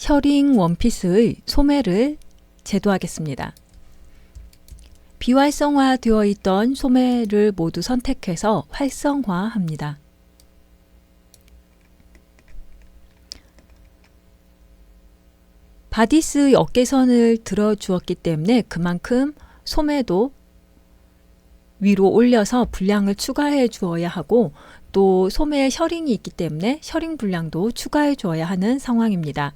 셔링 원피스의 소매를 제도하겠습니다. 비활성화되어 있던 소매를 모두 선택해서 활성화합니다. 바디스의 어깨선을 들어주었기 때문에 그만큼 소매도 위로 올려서 분량을 추가해 주어야 하고, 또 소매에 셔링이 있기 때문에 셔링 분량도 추가해 주어야 하는 상황입니다.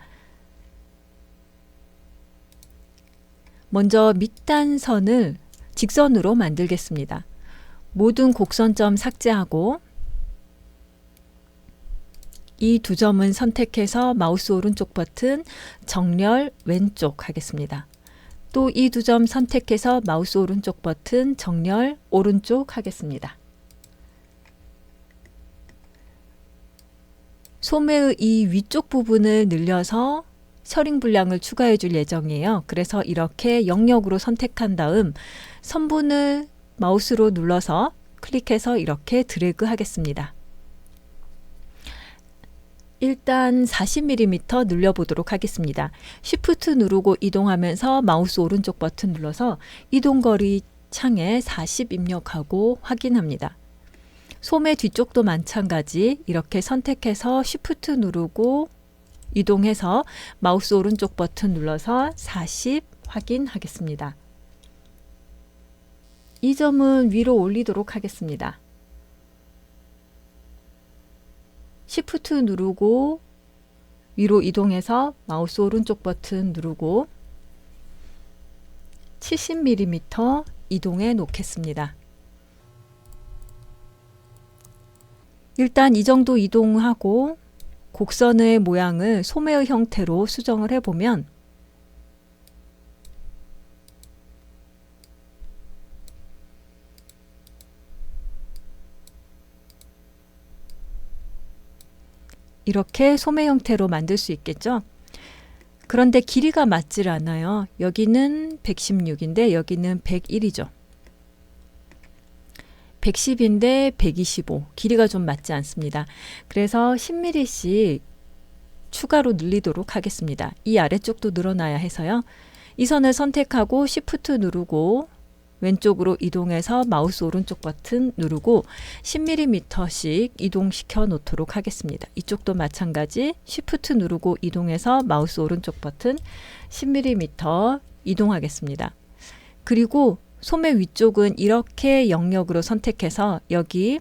먼저 밑단선을 직선으로 만들겠습니다. 모든 곡선점 삭제하고 이 두 점은 선택해서 마우스 오른쪽 버튼 정렬 왼쪽 하겠습니다. 또 이 두 점 선택해서 마우스 오른쪽 버튼 정렬 오른쪽 하겠습니다. 소매의 이 위쪽 부분을 늘려서 셔링 분량을 추가해 줄 예정이에요. 그래서 이렇게 영역으로 선택한 다음 선분을 마우스로 눌러서 클릭해서 이렇게 드래그 하겠습니다. 일단 40mm 늘려보도록 하겠습니다. Shift 누르고 이동하면서 마우스 오른쪽 버튼 눌러서 이동거리 창에 40 입력하고 확인합니다. 소매 뒤쪽도 마찬가지 이렇게 선택해서 Shift 누르고 이동해서 마우스 오른쪽 버튼 눌러서 40 확인하겠습니다. 이 점은 위로 올리도록 하겠습니다. Shift 누르고 위로 이동해서 마우스 오른쪽 버튼 누르고 70mm 이동해 놓겠습니다. 일단 이 정도 이동하고 곡선의 모양을 소매의 형태로 수정을 해보면 이렇게 소매 형태로 만들 수 있겠죠. 그런데 길이가 맞질 않아요. 여기는 116인데 여기는 101이죠. 110인데 125 길이가 좀 맞지 않습니다. 그래서 10mm씩 추가로 늘리도록 하겠습니다. 이 아래쪽도 늘어나야 해서요. 이 선을 선택하고 Shift 누르고 왼쪽으로 이동해서 마우스 오른쪽 버튼 누르고 10mm씩 이동시켜 놓도록 하겠습니다. 이쪽도 마찬가지 Shift 누르고 이동해서 마우스 오른쪽 버튼 10mm 이동하겠습니다. 그리고 소매 위쪽은 이렇게 영역으로 선택해서 여기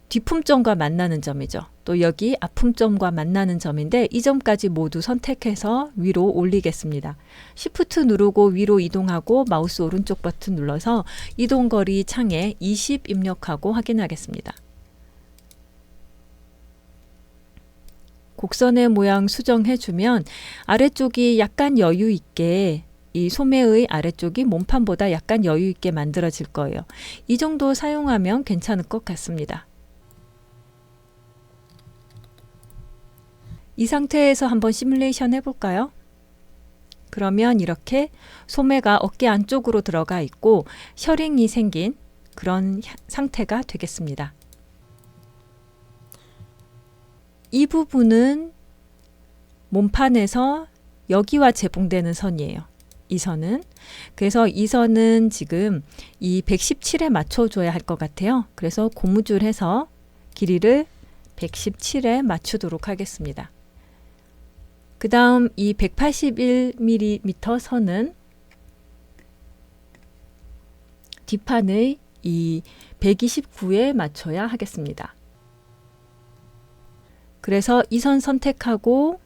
뒷품점과 만나는 점이죠. 또 여기 앞품점과 만나는 점인데 이 점까지 모두 선택해서 위로 올리겠습니다. Shift 누르고 위로 이동하고 마우스 오른쪽 버튼 눌러서 이동거리 창에 20 입력하고 확인하겠습니다. 곡선의 모양 수정해주면 아래쪽이 약간 여유 있게 이 소매의 아래쪽이 몸판보다 약간 여유 있게 만들어질 거예요. 이 정도 사용하면 괜찮을 것 같습니다. 이 상태에서 한번 시뮬레이션 해볼까요? 그러면 이렇게 소매가 어깨 안쪽으로 들어가 있고 셔링이 생긴 그런 상태가 되겠습니다. 이 부분은 몸판에서 여기와 제봉되는 선이에요. 이 선은. 그래서 이 선은 지금 이 117에 맞춰줘야 할 것 같아요. 그래서 고무줄 해서 길이를 117에 맞추도록 하겠습니다. 그 다음 이 181mm 선은 뒷판의 이 129에 맞춰야 하겠습니다. 그래서 이 선 선택하고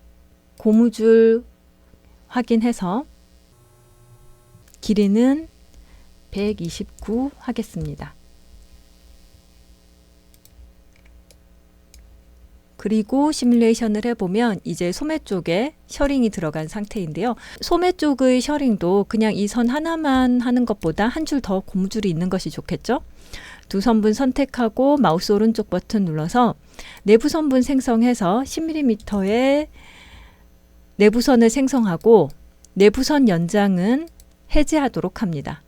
고무줄 확인해서 길이는 129 하겠습니다. 그리고 시뮬레이션을 해보면 이제 소매 쪽에 셔링이 들어간 상태인데요. 소매 쪽의 셔링도 그냥 이 선 하나만 하는 것보다 한 줄 더 고무줄이 있는 것이 좋겠죠. 두 선분 선택하고 마우스 오른쪽 버튼 눌러서 내부 선분 생성해서 10mm의 내부선을 생성하고 내부선 연장은 해제하도록 합니다.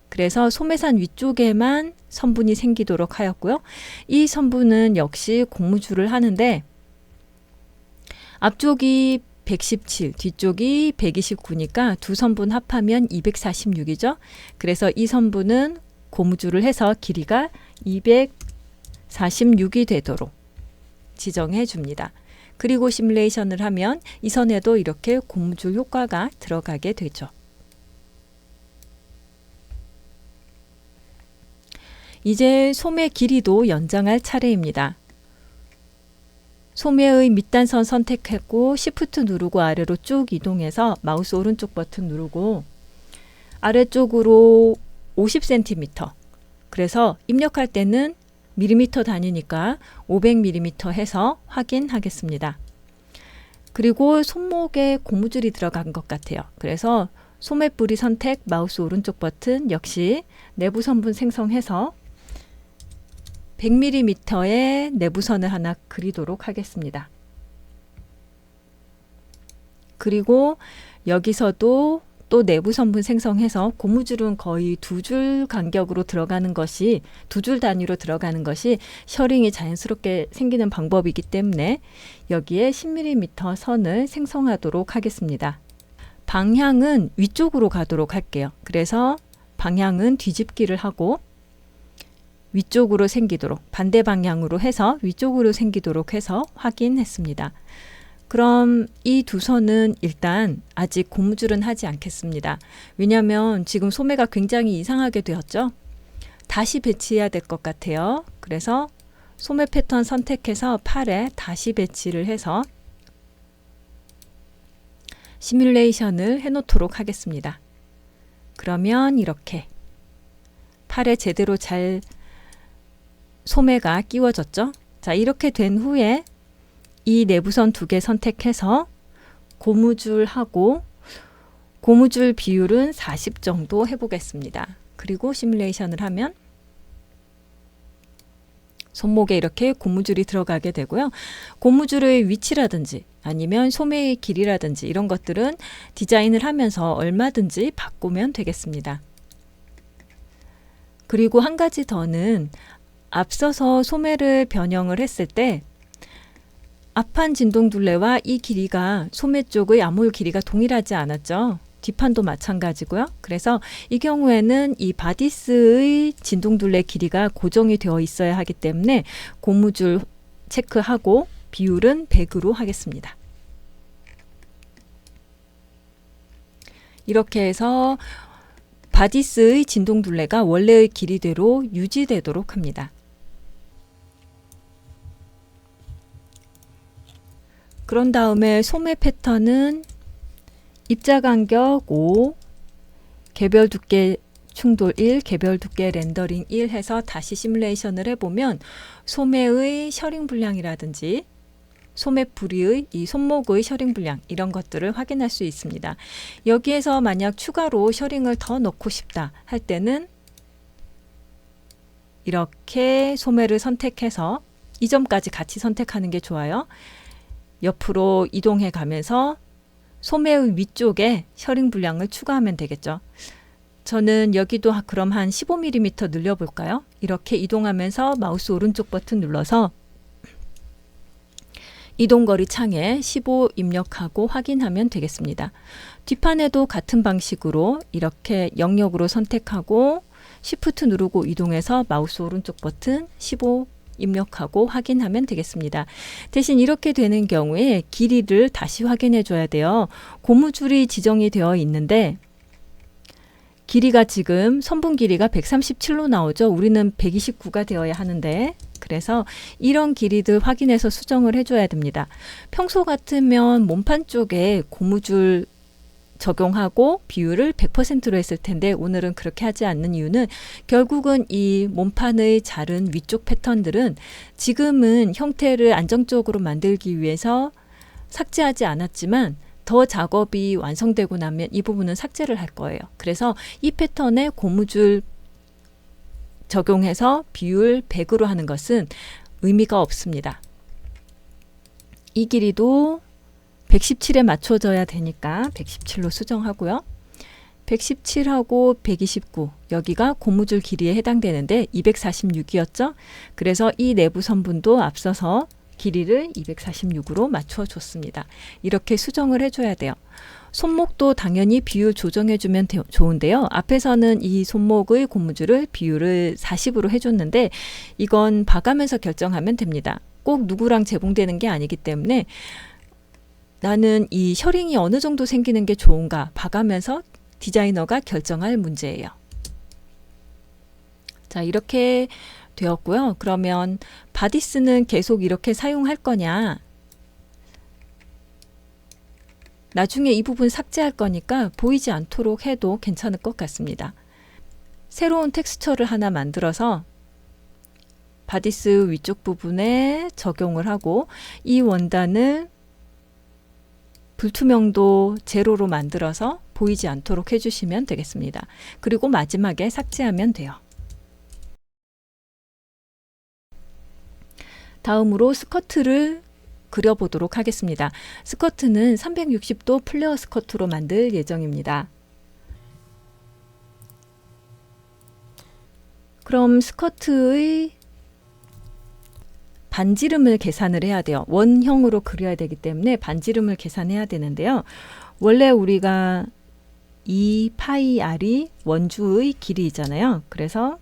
그래서 소매산 위쪽에만 선분이 생기도록 하였고요. 이 선분은 역시 고무줄을 하는데 앞쪽이 117, 뒤쪽이 129니까 두 선분 합하면 246이죠. 그래서 이 선분은 고무줄을 해서 길이가 246이 되도록 지정해 줍니다. 그리고 시뮬레이션을 하면 이 선에도 이렇게 고무줄 효과가 들어가게 되죠. 이제 소매 길이도 연장할 차례입니다. 소매의 밑단선 선택했고 Shift 누르고 아래로 쭉 이동해서 마우스 오른쪽 버튼 누르고 아래쪽으로 50cm, 그래서 입력할 때는 밀리미터 단위니까 500mm 해서 확인하겠습니다. 그리고 손목에 고무줄이 들어간 것 같아요. 그래서 소매뿌리 선택, 마우스 오른쪽 버튼 역시 내부 선분 생성해서 100mm의 내부선을 하나 그리도록 하겠습니다. 그리고 여기서도 또 내부 선분 생성해서 고무줄은 거의 2줄 간격으로 들어가는 것이 2줄 단위로 들어가는 것이 셔링이 자연스럽게 생기는 방법이기 때문에 여기에 10mm 선을 생성하도록 하겠습니다. 방향은 위쪽으로 가도록 할게요. 그래서 방향은 뒤집기를 하고 위쪽으로 생기도록, 반대 방향으로 해서 위쪽으로 생기도록 해서 확인했습니다. 그럼 이 두 선은 일단 아직 고무줄은 하지 않겠습니다. 왜냐하면 지금 소매가 굉장히 이상하게 되었죠. 다시 배치해야 될 것 같아요. 그래서 소매 패턴 선택해서 팔에 다시 배치를 해서 시뮬레이션을 해놓도록 하겠습니다. 그러면 이렇게 팔에 제대로 잘 소매가 끼워졌죠. 자, 이렇게 된 후에 이 내부선 2개 선택해서 고무줄하고 고무줄 비율은 40 정도 해보겠습니다. 그리고 시뮬레이션을 하면 손목에 이렇게 고무줄이 들어가게 되고요. 고무줄의 위치라든지 아니면 소매의 길이라든지 이런 것들은 디자인을 하면서 얼마든지 바꾸면 되겠습니다. 그리고 한 가지 더는 앞서서 소매를 변형을 했을 때 앞판 진동둘레와 이 길이가 소매 쪽의 암홀 길이가 동일하지 않았죠. 뒷판도 마찬가지고요. 그래서 이 경우에는 이 바디스의 진동둘레 길이가 고정이 되어 있어야 하기 때문에 고무줄 체크하고 비율은 100으로 하겠습니다. 이렇게 해서 바디스의 진동둘레가 원래의 길이대로 유지되도록 합니다. 그런 다음에 소매 패턴은 입자 간격 5, 개별 두께 충돌 1, 개별 두께 렌더링 1 해서 다시 시뮬레이션을 해보면 소매의 셔링 분량이라든지 소매 부리의 이 손목의 셔링 분량 이런 것들을 확인할 수 있습니다. 여기에서 만약 추가로 셔링을 더 넣고 싶다 할 때는 이렇게 소매를 선택해서 이 점까지 같이 선택하는 게 좋아요. 옆으로 이동해 가면서 소매의 위쪽에 셔링 분량을 추가하면 되겠죠. 저는 여기도 그럼 한 15mm 늘려볼까요? 이렇게 이동하면서 마우스 오른쪽 버튼 눌러서 이동거리 창에 15 입력하고 확인하면 되겠습니다. 뒷판에도 같은 방식으로 이렇게 영역으로 선택하고 Shift 누르고 이동해서 마우스 오른쪽 버튼 15 입력하고 확인하면 되겠습니다. 대신 이렇게 되는 경우에 길이를 다시 확인해 줘야 돼요. 고무줄이 지정이 되어 있는데 길이가 지금 선분 길이가 137로 나오죠. 우리는 129가 되어야 하는데 그래서 이런 길이들 확인해서 수정을 해줘야 됩니다. 평소 같으면 몸판 쪽에 고무줄 적용하고 비율을 100%로 했을 텐데 오늘은 그렇게 하지 않는 이유는 결국은 이 몸판의 자른 위쪽 패턴들은 지금은 형태를 안정적으로 만들기 위해서 삭제하지 않았지만 더 작업이 완성되고 나면 이 부분은 삭제를 할 거예요. 그래서 이 패턴에 고무줄 적용해서 비율 100으로 하는 것은 의미가 없습니다. 이 길이도 117에 맞춰져야 되니까 117로 수정하고요. 117하고 129 여기가 고무줄 길이에 해당되는데 246이었죠. 그래서 이 내부 선분도 앞서서 길이를 246으로 맞춰 줬습니다. 이렇게 수정을 해줘야 돼요. 손목도 당연히 비율 조정해주면 좋은데요. 앞에서는 이 손목의 고무줄을 비율을 40으로 해줬는데 이건 봐가면서 결정하면 됩니다. 꼭 누구랑 재봉되는 게 아니기 때문에 나는 이 셔링이 어느 정도 생기는 게 좋은가 봐가면서 디자이너가 결정할 문제예요. 자, 이렇게 되었고요. 그러면 바디스는 계속 이렇게 사용할 거냐? 나중에 이 부분 삭제할 거니까 보이지 않도록 해도 괜찮을 것 같습니다. 새로운 텍스처를 하나 만들어서 바디스 위쪽 부분에 적용을 하고 이 원단을 불투명도 제로로 만들어서 보이지 않도록 해주시면 되겠습니다. 그리고 마지막에 삭제하면 돼요. 다음으로 스커트를 그려보도록 하겠습니다. 스커트는 360도 플레어 스커트로 만들 예정입니다. 그럼 스커트의 반지름을 계산을 해야 돼요. 원형으로 그려야 되기 때문에 반지름을 계산해야 되는데요. 원래 우리가 2파이 r이 원주의 길이잖아요. 그래서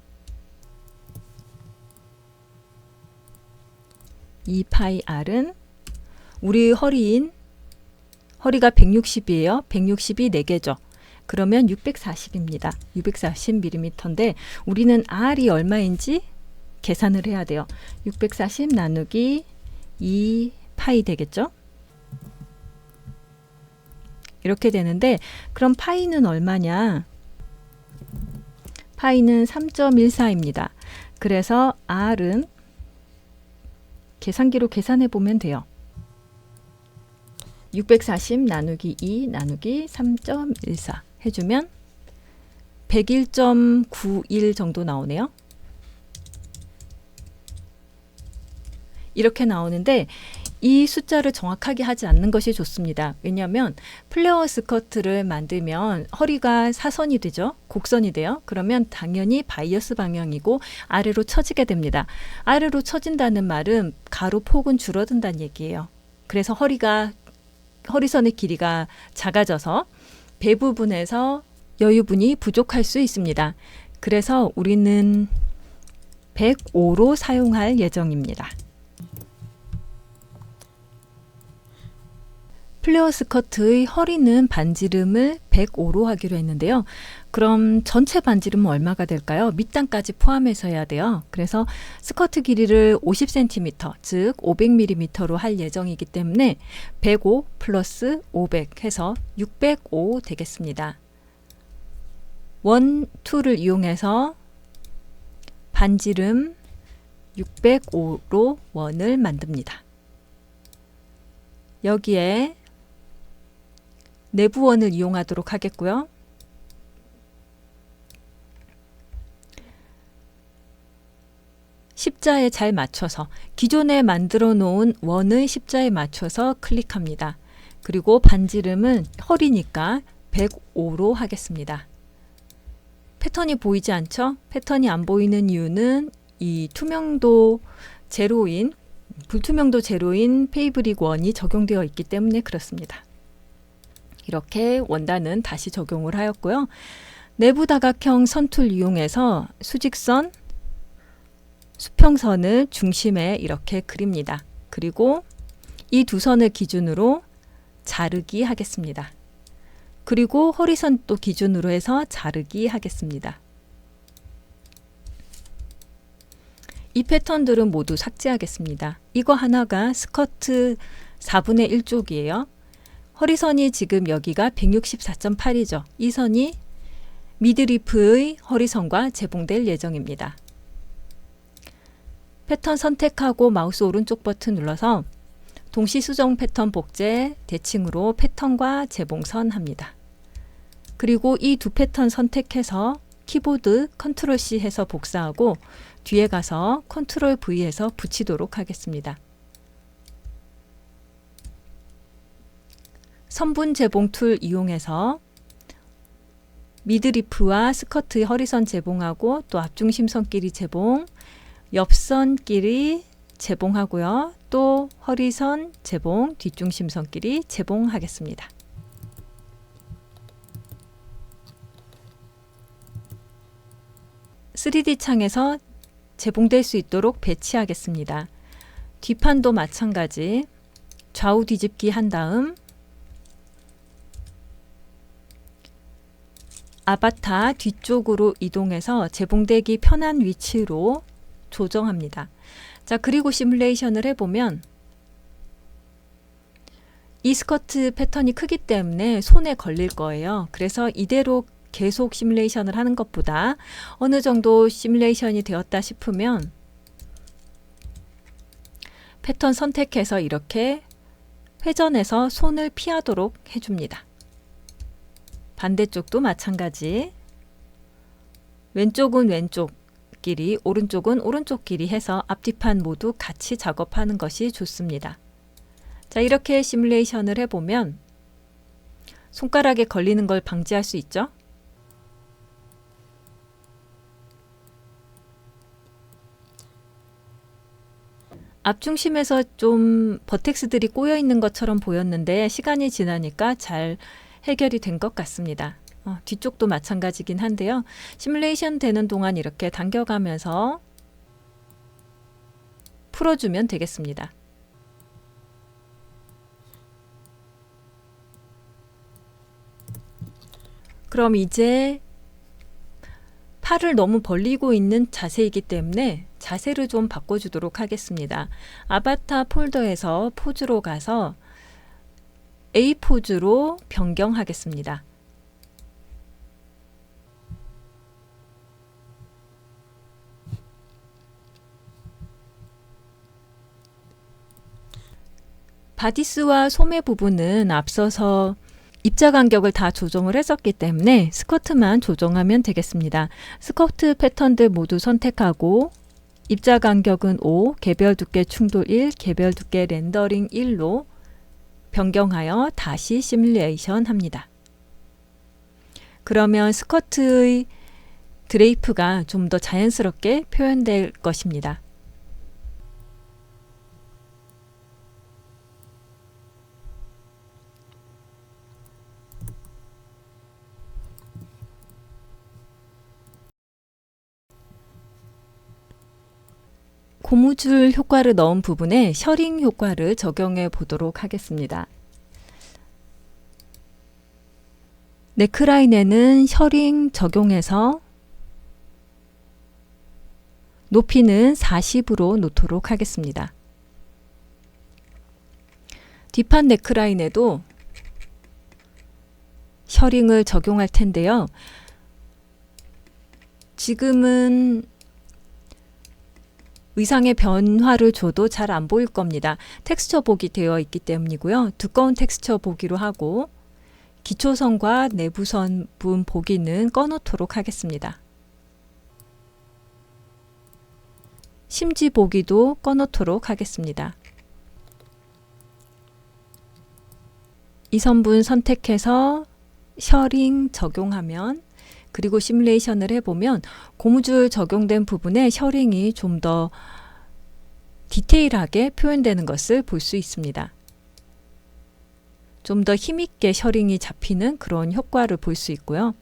2파이 r은 우리 허리가 160이에요. 160이 4개죠. 그러면 640입니다. 640mm인데 우리는 R이 얼마인지 계산을 해야 돼요. 640 나누기 2파이 되겠죠? 이렇게 되는데 그럼 파이는 얼마냐? 파이는 3.14입니다. 그래서 R은 계산기로 계산해 보면 돼요. 640 나누기 2 나누기 3.14 해주면 101.91 정도 나오네요. 이렇게 나오는데 이 숫자를 정확하게 하지 않는 것이 좋습니다. 왜냐하면 플레어 스커트를 만들면 허리가 사선이 되죠. 곡선이 돼요. 그러면 당연히 바이어스 방향이고 아래로 처지게 됩니다. 아래로 처진다는 말은 가로 폭은 줄어든다는 얘기예요. 그래서 허리선의 길이가 작아져서 배 부분에서 여유분이 부족할 수 있습니다. 그래서 우리는 105로 사용할 예정입니다. 플레어 스커트의 허리는 반지름을 105로 하기로 했는데요. 그럼 전체 반지름은 얼마가 될까요? 밑단까지 포함해서 해야 돼요. 그래서 스커트 길이를 50cm, 즉 500mm로 할 예정이기 때문에 105 플러스 500 해서 605 되겠습니다. 원, 투를 이용해서 반지름 605로 원을 만듭니다. 여기에 내부원을 이용하도록 하겠고요. 십자에 잘 맞춰서 기존에 만들어 놓은 원의 십자에 맞춰서 클릭합니다. 그리고 반지름은 허리니까 105로 하겠습니다. 패턴이 보이지 않죠? 패턴이 안 보이는 이유는 이 투명도 제로인, 불투명도 제로인 페이브릭 원이 적용되어 있기 때문에 그렇습니다. 이렇게 원단은 다시 적용을 하였고요. 내부 다각형 선툴 이용해서 수직선, 수평선을 중심에 이렇게 그립니다. 그리고 이 두 선을 기준으로 자르기 하겠습니다. 그리고 허리선 또 기준으로 해서 자르기 하겠습니다. 이 패턴들은 모두 삭제하겠습니다. 이거 하나가 스커트 4분의 1쪽이에요. 허리선이 지금 여기가 164.8이죠. 이 선이 미드리프의 허리선과 재봉될 예정입니다. 패턴 선택하고 마우스 오른쪽 버튼 눌러서 동시 수정 패턴 복제 대칭으로 패턴과 재봉선 합니다. 그리고 이 두 패턴 선택해서 키보드 컨트롤 C 해서 복사하고 뒤에 가서 컨트롤 V 해서 붙이도록 하겠습니다. 선분 재봉 툴 이용해서 미드리프와 스커트의 허리선 재봉하고 또 앞중심선끼리 재봉, 옆선끼리 재봉하고요. 또 허리선 재봉, 뒷중심선끼리 재봉하겠습니다. (3D) 창에서 재봉될 수 있도록 배치하겠습니다. 뒷판도 마찬가지 좌우 뒤집기 한 다음 아바타 뒤쪽으로 이동해서 재봉되기 편한 위치로 조정합니다. 자, 그리고 시뮬레이션을 해보면 이 스커트 패턴이 크기 때문에 손에 걸릴 거예요. 그래서 이대로 계속 시뮬레이션을 하는 것보다 어느 정도 시뮬레이션이 되었다 싶으면 패턴 선택해서 이렇게 회전해서 손을 피하도록 해줍니다. 반대쪽도 마찬가지 왼쪽은 왼쪽끼리 오른쪽은 오른쪽끼리 해서 앞뒤판 모두 같이 작업하는 것이 좋습니다. 자, 이렇게 시뮬레이션을 해보면 손가락에 걸리는 걸 방지할 수 있죠. 앞중심에서 좀 버텍스들이 꼬여 있는 것처럼 보였는데 시간이 지나니까 잘 해결이 된 것 같습니다. 뒤쪽도 마찬가지긴 한데요. 시뮬레이션 되는 동안 이렇게 당겨가면서 풀어주면 되겠습니다. 그럼 이제 팔을 너무 벌리고 있는 자세이기 때문에 자세를 좀 바꿔주도록 하겠습니다. 아바타 폴더에서 포즈로 가서 A 포즈로 변경하겠습니다. 바디스와 소매 부분은 앞서서 입자 간격을 다 조정을 했었기 때문에 스커트만 조정하면 되겠습니다. 스커트 패턴들 모두 선택하고 입자 간격은 5, 개별 두께 충돌 1, 개별 두께 렌더링 1로 변경하여 다시 시뮬레이션 합니다. 그러면 스커트의 드레이프가 좀 더 자연스럽게 표현될 것입니다. 고무줄 효과를 넣은 부분에 셔링 효과를 적용해 보도록 하겠습니다. 넥라인에는 셔링 적용해서 높이는 40으로 놓도록 하겠습니다. 뒷판 넥라인에도 셔링을 적용할 텐데요. 지금은 의상의 변화를 줘도 잘 안 보일 겁니다. 텍스처 복이 되어 있기 때문이고요. 두꺼운 텍스처 보기로 하고 기초선과 내부선 부분 보기는 꺼놓도록 하겠습니다. 심지 보기도 꺼놓도록 하겠습니다. 이 선분 선택해서 셔링 적용하면 그리고 시뮬레이션을 해보면 고무줄 적용된 부분에 셔링이 좀 더 디테일하게 표현되는 것을 볼 수 있습니다. 좀 더 힘있게 셔링이 잡히는 그런 효과를 볼 수 있고요.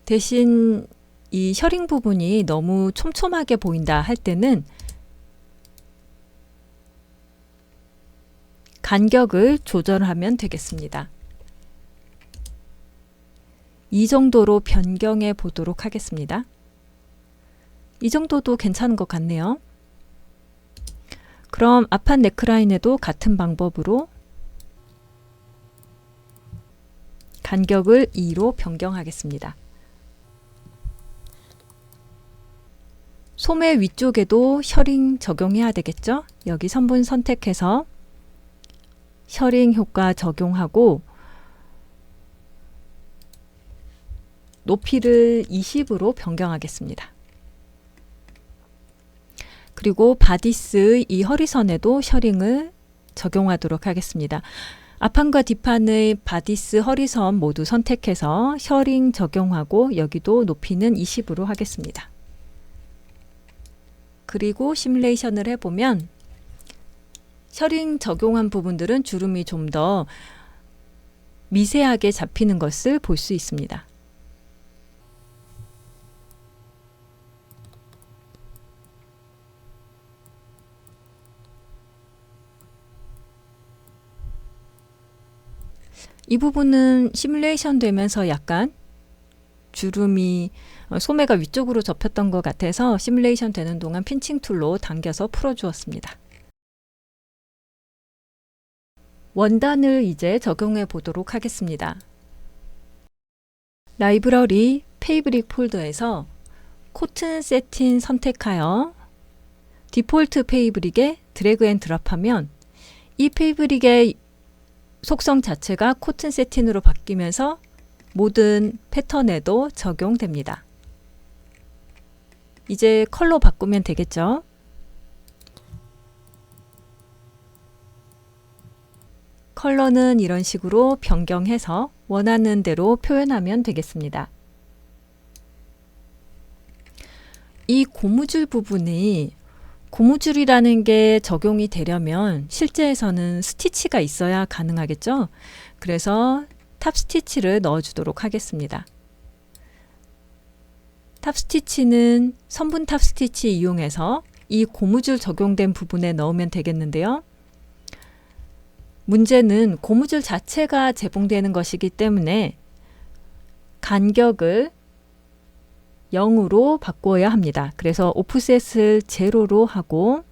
대신 이 셔링 부분이 너무 촘촘하게 보인다 할 때는 간격을 조절하면 되겠습니다. 이 정도로 변경해 보도록 하겠습니다. 이 정도도 괜찮은 것 같네요. 그럼 앞판 넥라인에도 같은 방법으로 간격을 2로 변경하겠습니다. 소매 위쪽에도 셔링 적용해야 되겠죠? 여기 선분 선택해서 셔링 효과 적용하고 높이를 20으로 변경하겠습니다. 그리고 바디스의 이 허리선에도 셔링을 적용하도록 하겠습니다. 앞판과 뒷판의 바디스 허리선 모두 선택해서 셔링 적용하고 여기도 높이는 20으로 하겠습니다. 그리고 시뮬레이션을 해보면 셔링 적용한 부분들은 주름이 좀 더 미세하게 잡히는 것을 볼 수 있습니다. 이 부분은 시뮬레이션 되면서 약간 주름이 소매가 위쪽으로 접혔던 것 같아서 시뮬레이션 되는 동안 핀칭 툴로 당겨서 풀어주었습니다. 원단을 이제 적용해 보도록 하겠습니다. 라이브러리 페이브릭 폴더에서 코튼 세틴 선택하여 디폴트 페이브릭에 드래그 앤 드랍하면 이 페이브릭의 속성 자체가 코튼 세틴으로 바뀌면서 모든 패턴에도 적용됩니다. 이제 컬러 바꾸면 되겠죠? 컬러는 이런 식으로 변경해서 원하는 대로 표현하면 되겠습니다. 이 고무줄 부분이 고무줄이라는 게 적용이 되려면 실제에서는 스티치가 있어야 가능하겠죠? 그래서 탑 스티치를 넣어주도록 하겠습니다. 탑 스티치는 선분 탑 스티치 이용해서 이 고무줄 적용된 부분에 넣으면 되겠는데요. 문제는 고무줄 자체가 제공되는 것이기 때문에 간격을 0으로 바꿔야 합니다. 그래서 오프셋을 0로 하고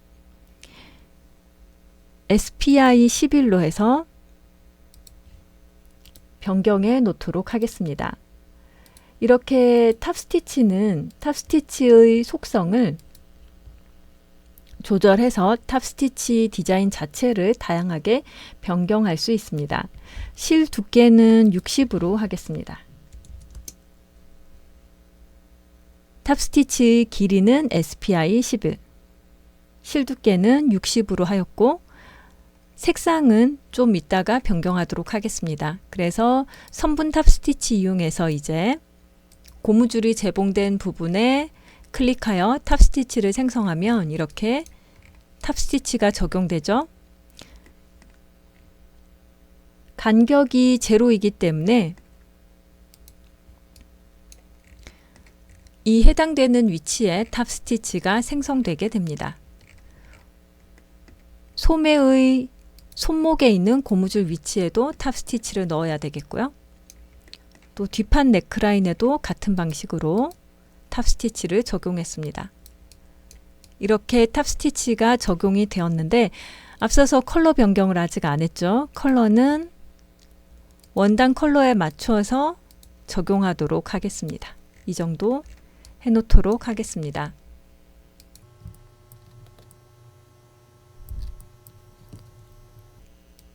SPI 11로 해서 변경해 놓도록 하겠습니다. 이렇게 탑스티치는 탑스티치의 속성을 조절해서 탑스티치 디자인 자체를 다양하게 변경할 수 있습니다. 실 두께는 60으로 하겠습니다. 탑스티치의 길이는 SPI 11, 실 두께는 60으로 하였고 색상은 좀 이따가 변경하도록 하겠습니다. 그래서 선분 탑스티치 이용해서 이제 고무줄이 제공된 부분에 클릭하여 탑스티치를 생성하면 이렇게 탑스티치가 적용되죠. 간격이 0이기 때문에 이 해당되는 위치에 탑스티치가 생성되게 됩니다. 소매의 손목에 있는 고무줄 위치에도 탑스티치를 넣어야 되겠고요. 또 뒷판 넥라인에도 같은 방식으로 탑스티치를 적용했습니다. 이렇게 탑스티치가 적용이 되었는데 앞서서 컬러 변경을 아직 안 했죠. 컬러는 원단 컬러에 맞춰서 적용하도록 하겠습니다. 이 정도 해놓도록 하겠습니다.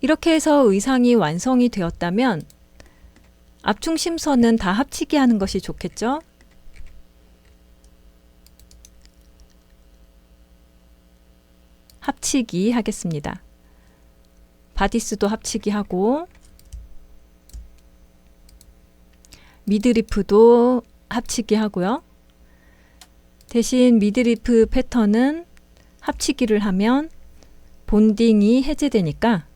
이렇게 해서 의상이 완성이 되었다면 앞중심선은 다 합치기 하는 것이 좋겠죠? 합치기 하겠습니다. 바디스도 합치기 하고 미드리프도 합치기 하고요. 대신 미드리프 패턴은 합치기를 하면 본딩이 해제되니까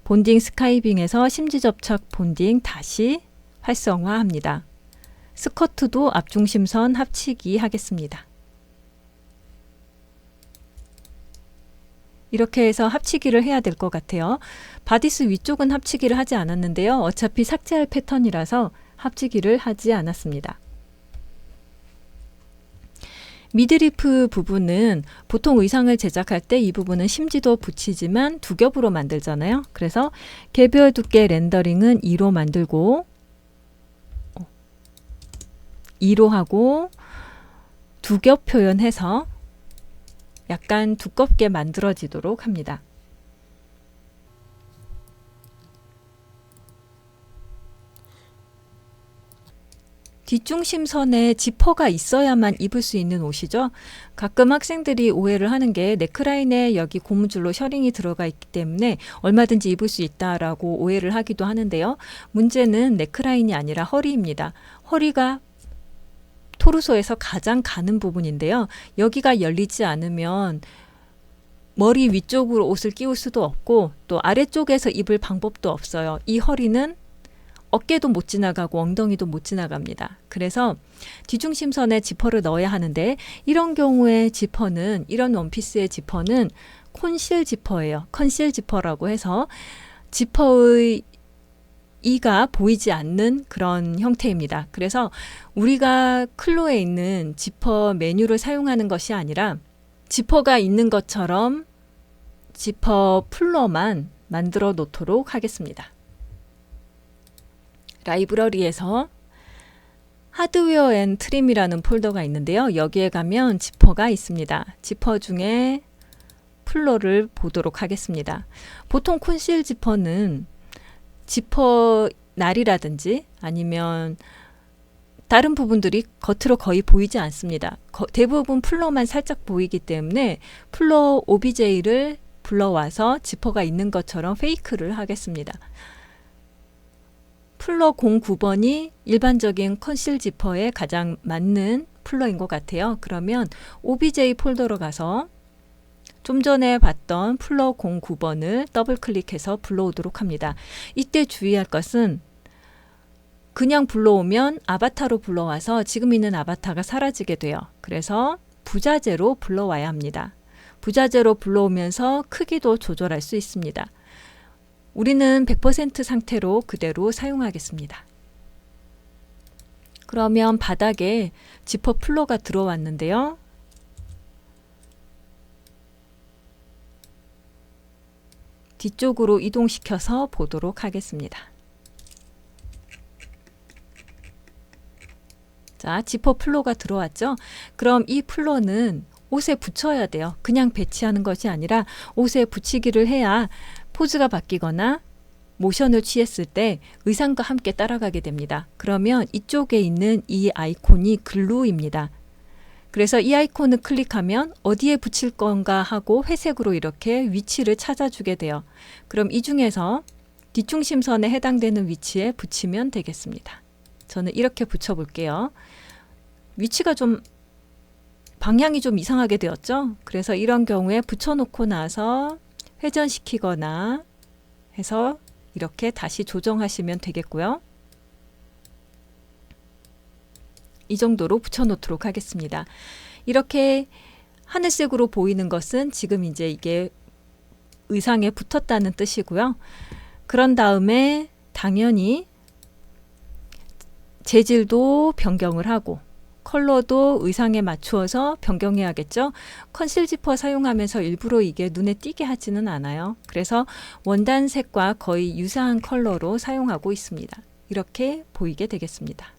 본딩 스카이빙에서 심지접착 본딩 다시 활성화합니다. 스커트도 앞중심선 합치기 하겠습니다. 이렇게 해서 합치기를 해야 될 것 같아요. 바디스 위쪽은 합치기를 하지 않았는데요. 어차피 삭제할 패턴이라서 합치기를 하지 않았습니다. 미드리프 부분은 보통 의상을 제작할 때 이 부분은 심지도 붙이지만 두 겹으로 만들잖아요. 그래서 개별 두께 렌더링은 2로 만들고 2로 하고 두 겹 표현해서 약간 두껍게 만들어지도록 합니다. 뒷중심선에 지퍼가 있어야만 입을 수 있는 옷이죠. 가끔 학생들이 오해를 하는 게 넥라인에 여기 고무줄로 셔링이 들어가 있기 때문에 얼마든지 입을 수 있다라고 오해를 하기도 하는데요. 문제는 넥라인이 아니라 허리입니다. 허리가 토르소에서 가장 가는 부분인데요. 여기가 열리지 않으면 머리 위쪽으로 옷을 끼울 수도 없고 또 아래쪽에서 입을 방법도 없어요. 이 허리는 어깨도 못 지나가고 엉덩이도 못 지나갑니다. 그래서 뒤중심선에 지퍼를 넣어야 하는데 이런 경우에 지퍼는 이런 원피스의 지퍼는 콘실 지퍼예요. 컨실 지퍼라고 해서 지퍼의 이가 보이지 않는 그런 형태입니다. 그래서 우리가 클로에 있는 지퍼 메뉴를 사용하는 것이 아니라 지퍼가 있는 것처럼 지퍼 풀러만 만들어 놓도록 하겠습니다. 라이브러리에서 하드웨어 앤 트림이라는 폴더가 있는데요. 여기에 가면 지퍼가 있습니다. 지퍼 중에 풀러를 보도록 하겠습니다. 보통 콘실 지퍼는 지퍼 날이라든지 아니면 다른 부분들이 겉으로 거의 보이지 않습니다. 대부분 풀러만 살짝 보이기 때문에 풀러 OBJ를 불러와서 지퍼가 있는 것처럼 페이크를 하겠습니다. 풀러 09번이 일반적인 컨실 지퍼에 가장 맞는 풀러인 것 같아요. 그러면 OBJ 폴더로 가서 좀 전에 봤던 풀러 09번을 더블 클릭해서 불러오도록 합니다. 이때 주의할 것은 그냥 불러오면 아바타로 불러와서 지금 있는 아바타가 사라지게 돼요. 그래서 부자재로 불러와야 합니다. 부자재로 불러오면서 크기도 조절할 수 있습니다. 우리는 100% 상태로 그대로 사용하겠습니다. 그러면 바닥에 지퍼 풀러가 들어왔는데요. 뒤쪽으로 이동시켜서 보도록 하겠습니다. 자, 지퍼 풀러가 들어왔죠? 그럼 이 풀러는 옷에 붙여야 돼요. 그냥 배치하는 것이 아니라 옷에 붙이기를 해야 포즈가 바뀌거나 모션을 취했을 때 의상과 함께 따라가게 됩니다. 그러면 이쪽에 있는 이 아이콘이 글루입니다. 그래서 이 아이콘을 클릭하면 어디에 붙일 건가 하고 회색으로 이렇게 위치를 찾아주게 돼요. 그럼 이 중에서 뒷중심선에 해당되는 위치에 붙이면 되겠습니다. 저는 이렇게 붙여볼게요. 위치가 좀 방향이 좀 이상하게 되었죠? 그래서 이런 경우에 붙여놓고 나서 회전시키거나 해서 이렇게 다시 조정하시면 되겠고요. 이 정도로 붙여놓도록 하겠습니다. 이렇게 하늘색으로 보이는 것은 지금 이제 이게 의상에 붙었다는 뜻이고요. 그런 다음에 당연히 재질도 변경을 하고 컬러도 의상에 맞추어서 변경해야겠죠. 컨실 지퍼 사용하면서 일부러 이게 눈에 띄게 하지는 않아요. 그래서 원단색과 거의 유사한 컬러로 사용하고 있습니다. 이렇게 보이게 되겠습니다.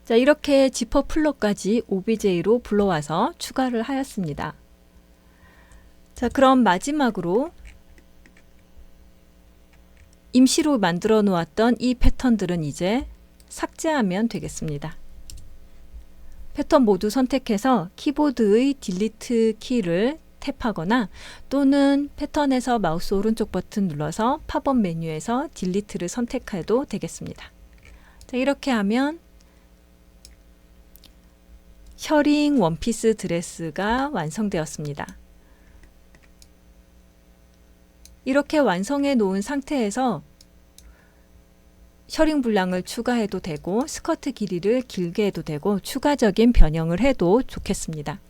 자, 이렇게 지퍼 풀러까지 OBJ로 불러와서 추가를 하였습니다. 자, 그럼 마지막으로 임시로 만들어 놓았던 이 패턴들은 이제 삭제하면 되겠습니다. 패턴 모두 선택해서 키보드의 딜리트 키를 탭하거나 또는 패턴에서 마우스 오른쪽 버튼 눌러서 팝업 메뉴에서 딜리트를 선택해도 되겠습니다. 자, 이렇게 하면 셔링 원피스 드레스가 완성되었습니다. 이렇게 완성해 놓은 상태에서 셔링 분량을 추가해도 되고 스커트 길이를 길게 해도 되고 추가적인 변형을 해도 좋겠습니다.